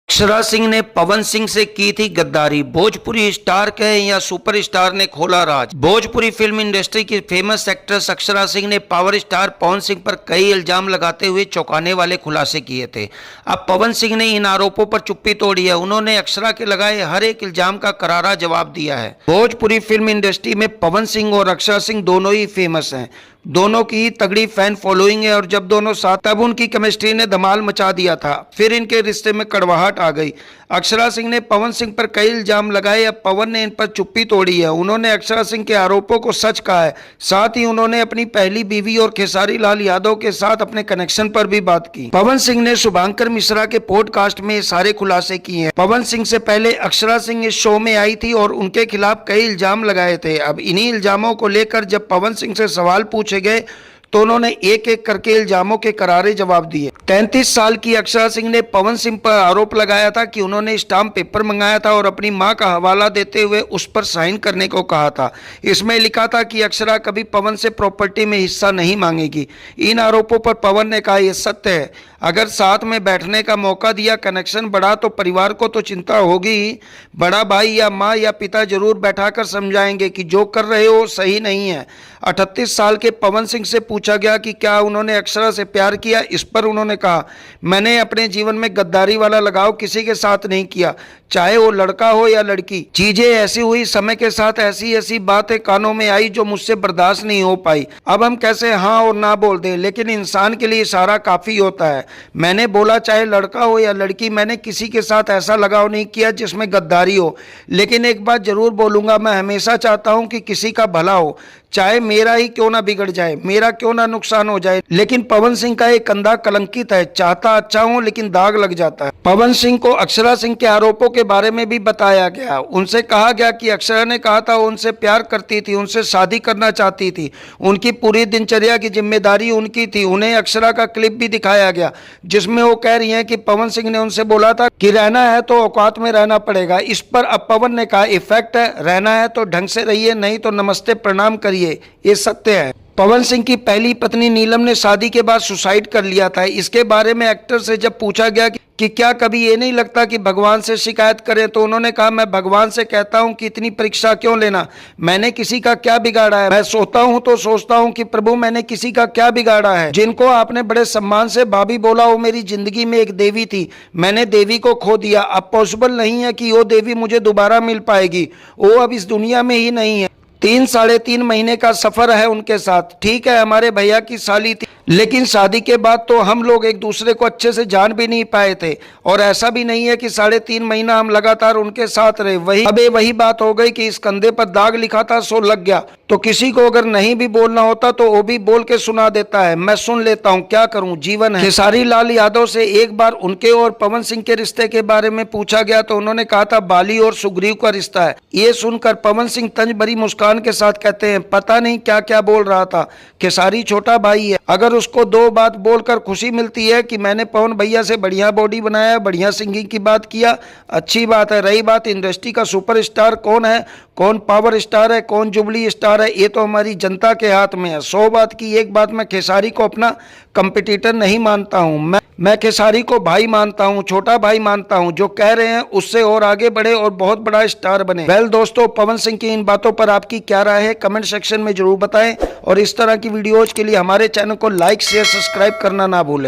अक्षरा सिंह ने पवन सिंह से की थी गद्दारी। भोजपुरी स्टार कहे या सुपरस्टार ने खोला राज। भोजपुरी फिल्म इंडस्ट्री की फेमस एक्ट्रेस अक्षरा सिंह ने पावर स्टार पवन सिंह पर कई इल्जाम लगाते हुए चौंकाने वाले खुलासे किए थे। अब पवन सिंह ने इन आरोपों पर चुप्पी तोड़ी है। उन्होंने अक्षरा के लगाए हर एक इल्जाम का करारा जवाब दिया है। भोजपुरी फिल्म इंडस्ट्री में पवन सिंह और अक्षरा सिंह दोनों ही फेमस हैं। दोनों की तगड़ी फैन फॉलोइंग है और जब दोनों साथ तब उनकी केमिस्ट्री ने धमाल मचा दिया था। फिर इनके रिश्ते में कड़वाहट आ गई। अक्षरा सिंह ने पवन सिंह पर कई इल्जाम लगाए। अब पवन ने इन पर चुप्पी तोड़ी है। उन्होंने अक्षरा सिंह के आरोपों को सच कहा है। साथ ही उन्होंने अपनी पहली बीवी और खेसारी लाल यादव के साथ अपने कनेक्शन पर भी बात की। पवन सिंह ने शुभांकर मिश्रा के पॉडकास्ट में सारे खुलासे किए हैं। पवन सिंह से पहले अक्षरा सिंह इस शो में आई थी और उनके खिलाफ कई इल्जाम लगाए थे। अब इन्हीं इल्जामों को लेकर जब पवन सिंह से सवाल पूछे गए तो उन्होंने एक एक करके इल्जामों के करारे जवाब दिए। 33 साल की अक्षरा सिंह ने पवन सिंह पर आरोप लगाया था कि उन्होंने स्टाम्प पेपर मंगाया था और अपनी मां का हवाला देते हुए उस पर साइन करने को कहा था। इसमें लिखा था कि अक्षरा कभी पवन से प्रॉपर्टी में हिस्सा नहीं मांगेगी। इन आरोपों पर पवन ने कहा, यह सत्य है। अगर साथ में बैठने का मौका दिया, कनेक्शन बढ़ा तो परिवार को तो चिंता होगी ही। बड़ा भाई या माँ या पिता जरूर बैठाकर समझाएंगे कि जो कर रहे हो सही नहीं है। 38 साल के पवन सिंह से पूछा गया कि क्या उन्होंने अक्षरा से प्यार किया। इस पर उन्होंने कहा, मैंने अपने जीवन में गद्दारी वाला लगाव किसी के साथ नहीं किया, चाहे वो लड़का हो या लड़की। चीजें ऐसी हुई, समय के साथ ऐसी ऐसी बातें कानों में आई जो मुझसे बर्दाश्त नहीं हो पाई। अब हम कैसे हाँ और ना बोल दें, लेकिन इंसान के लिए इशारा काफी होता है। मैंने बोला चाहे लड़का हो या लड़की, मैंने किसी के साथ ऐसा लगाव नहीं किया जिसमें गद्दारी हो। लेकिन एक बात जरूर बोलूंगा, मैं हमेशा चाहता हूं कि किसी का भला हो, चाहे मेरा ही क्यों ना बिगड़ जाए, मेरा क्यों ना नुकसान हो जाए। लेकिन पवन सिंह का एक कंधा कलंकित है। चाहता अच्छा हूं लेकिन दाग लग जाता है। पवन सिंह को अक्षरा सिंह के आरोपों के बारे में भी बताया गया। उनसे कहा गया कि अक्षरा ने कहा था वो उनसे प्यार करती थी, उनसे शादी करना चाहती थी। उनकी पूरी दिनचर्या की जिम्मेदारी उनकी थी। उन्हें अक्षरा का क्लिप भी दिखाया गया जिसमें वो कह रही हैं कि पवन सिंह ने उनसे बोला था कि रहना है तो औकात में रहना पड़ेगा। इस पर अब पवन ने कहा, इफेक्ट है, रहना है तो ढंग से रहिए, नहीं तो नमस्ते प्रणाम करिए। ये सत्य है। पवन सिंह की पहली पत्नी नीलम ने शादी के बाद सुसाइड कर लिया था। इसके बारे में एक्टर से जब पूछा गया कि क्या कभी ये नहीं लगता कि भगवान से शिकायत करें, तो उन्होंने कहा, मैं भगवान से कहता हूं कि इतनी परीक्षा क्यों लेना, मैंने किसी का क्या बिगाड़ा है। मैं सोता हूं तो सोचता हूं कि प्रभु मैंने किसी का क्या बिगाड़ा है। जिनको आपने बड़े सम्मान से भाभी बोला, वो मेरी जिंदगी में एक देवी थी। मैंने देवी को खो दिया। अब पॉसिबल नहीं है कि वो देवी मुझे दोबारा मिल पाएगी। वो अब इस दुनिया में ही नहीं है। 3-3.5 महीने का सफर है उनके साथ। ठीक है, हमारे भैया की साली थी, लेकिन शादी के बाद तो हम लोग एक दूसरे को अच्छे से जान भी नहीं पाए थे। और ऐसा भी नहीं है कि 3.5 महीना हम लगातार उनके साथ रहे। वही बात हो गई कि इस कंधे पर दाग लिखा था सो लग गया। तो किसी को अगर नहीं भी बोलना होता तो वो भी बोल के सुना देता है। मैं सुन लेता हूँ, क्या करूँ, जीवन है। खेसारी लाल यादव से एक बार उनके और पवन सिंह के रिश्ते के बारे में पूछा गया तो उन्होंने कहा था बाली और सुग्रीव का रिश्ता है। ये सुनकर पवन सिंह तंज भरी मुस्कान के साथ कहते हैं, पता नहीं क्या क्या बोल रहा था। खेसारी छोटा भाई है, अगर उसको 2 बात बोलकर खुशी मिलती है कि मैंने पवन भैया से बढ़िया बॉडी बनाया, बढ़िया सिंगिंग की बात किया, अच्छी बात है। रही बात इंडस्ट्री का सुपरस्टार कौन है, कौन पावर स्टार है, कौन जुबली स्टार है, ये तो हमारी जनता के हाथ में है। 100 बात की एक बात, मैं खेसारी को अपना कंपटीटर नहीं मानता हूँ। मैं खेसारी को भाई मानता हूँ, छोटा भाई मानता हूँ। जो कह रहे हैं उससे और आगे बढ़े और बहुत बड़ा स्टार बने। वेल दोस्तों, पवन सिंह की इन बातों पर आपकी क्या राय है, कमेंट सेक्शन में जरूर बताएं। और इस तरह की वीडियोज के लिए हमारे चैनल को लाइक शेयर सब्सक्राइब करना ना भूलें।